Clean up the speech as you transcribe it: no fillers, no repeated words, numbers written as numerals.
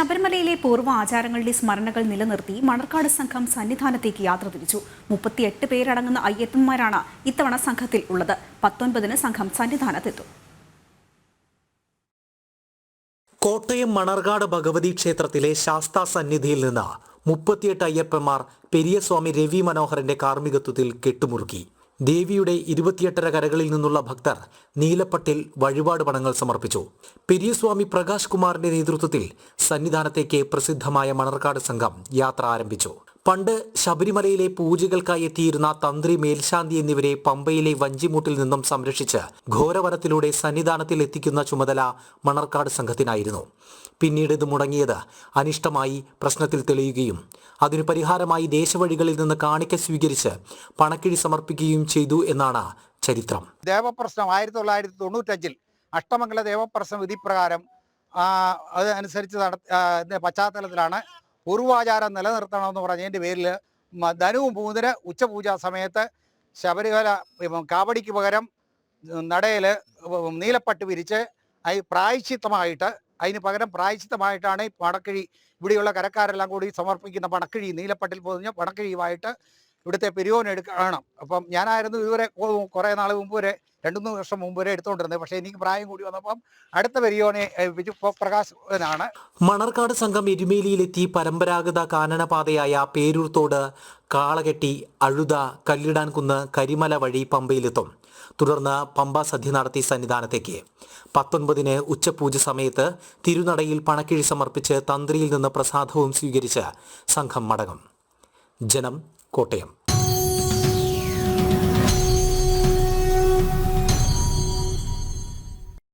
ശബരിമലയിലെ പൂർവ്വ ആചാരങ്ങളുടെ സ്മരണകൾ നിലനിർത്തി മണർക്കാട് സംഘം സന്നിധാനത്തേക്ക് യാത്ര തിരിച്ചു. 38 പേരടങ്ങുന്ന അയ്യപ്പന്മാരാണ് ഇത്തവണ സംഘത്തിൽ ഉള്ളത്. 19-ന് സംഘം സന്നിധാനത്തെത്തും. കോട്ടയം മണർകാട് ഭഗവതി ക്ഷേത്രത്തിലെ ശാസ്താ സന്നിധിയിൽ നിന്ന് 38 അയ്യപ്പന്മാർ പെരിയസ്വാമി രവി മനോഹരന്റെ കാർമ്മികത്വത്തിൽ കെട്ടുമുറുക്കി. ദേവിയുടെ 28 കരകളിൽ നിന്നുള്ള ഭക്തർ നീലപ്പട്ടിൽ വഴിപാട് പണങ്ങൾ സമർപ്പിച്ചു. പെരിയസ്വാമി പ്രകാശ് കുമാറിന്റെ നേതൃത്വത്തിൽ സന്നിധാനത്തേക്ക് പ്രസിദ്ധമായ മണർക്കാട് സംഘം യാത്ര ആരംഭിച്ചു. പണ്ട് ശബരിമലയിലെ പൂജകൾക്കായി എത്തിയിരുന്ന തന്ത്രി മേൽശാന്തി എന്നിവരെ പമ്പയിലെ വഞ്ചിമൂട്ടിൽ നിന്നും സംരക്ഷിച്ച് ഘോരവനത്തിലൂടെ സന്നിധാനത്തിൽ എത്തിക്കുന്ന ചുമതല മണർക്കാട് സംഘത്തിനായിരുന്നു. പിന്നീട് ഇത് മുടങ്ങിയത് അനിഷ്ടമായി പ്രശ്നത്തിൽ തെളിയുകയും അതിനു പരിഹാരമായി ദേശവഴികളിൽ നിന്ന് കാണിക്ക സ്വീകരിച്ച് പണക്കിഴി സമർപ്പിക്കുകയും ചെയ്തു എന്നാണ് ചരിത്രം. ദേവപ്രശ്നം 1995 അഷ്ടമംഗല ദേവപ്രശ്ന വിധിപ്രകാരം അതനുസരിച്ച് പശ്ചാത്തലത്തിലാണ് പൂർവാചാരം നിലനിർത്തണമെന്ന് പറഞ്ഞതിൻ്റെ പേരിൽ ധനുവും പൂതിന് ഉച്ചപൂജാ സമയത്ത് ശബരിമല കാവടിക്ക് പകരം നടയിൽ നീലപ്പട്ട് വിരിച്ച് അതിന് പകരം പ്രായശ്ചിത്തമായിട്ടാണ് ഈ പണക്കിഴി ഇവിടെയുള്ള കരക്കാരെല്ലാം കൂടി സമർപ്പിക്കുന്ന പണക്കിഴി നീലപ്പട്ടിൽ പൊതിഞ്ഞ് പണക്കിഴിയുമായിട്ട് ഇവിടുത്തെ പെരിയോൻ എടുക്കണം. അപ്പം ഞാനായിരുന്നു ഇതുവരെ കുറേ നാൾ മുമ്പ് വരെ 2-3 വർഷം മുമ്പ് വരെ എടുത്തുകൊണ്ടിരുന്നത്. പക്ഷേ എനിക്ക് പ്രായം കൂടി വന്നപ്പം അടുത്ത പെരിയോനെ പ്രകാശനാണ്. മണർക്കാട് സംഘം എരുമേലിയിലെത്തി പരമ്പരാഗത കാനനപാതയായ പേരൂർത്തോട്, കാളകെട്ടി, അഴുത, കല്ലിടാൻകുന്ന്, കരിമല വഴി പമ്പയിലെത്തും. തുടർന്ന് പമ്പ സദ്യ നടത്തി സന്നിധാനത്തേക്ക്. 19-ന് ഉച്ചപൂജ സമയത്ത് തിരുനടയിൽ പണക്കിഴി സമർപ്പിച്ച് തന്ത്രിയിൽ നിന്ന് പ്രസാദവും സ്വീകരിച്ച് സംഘം മടങ്ങും. ജനം, കോട്ടയം.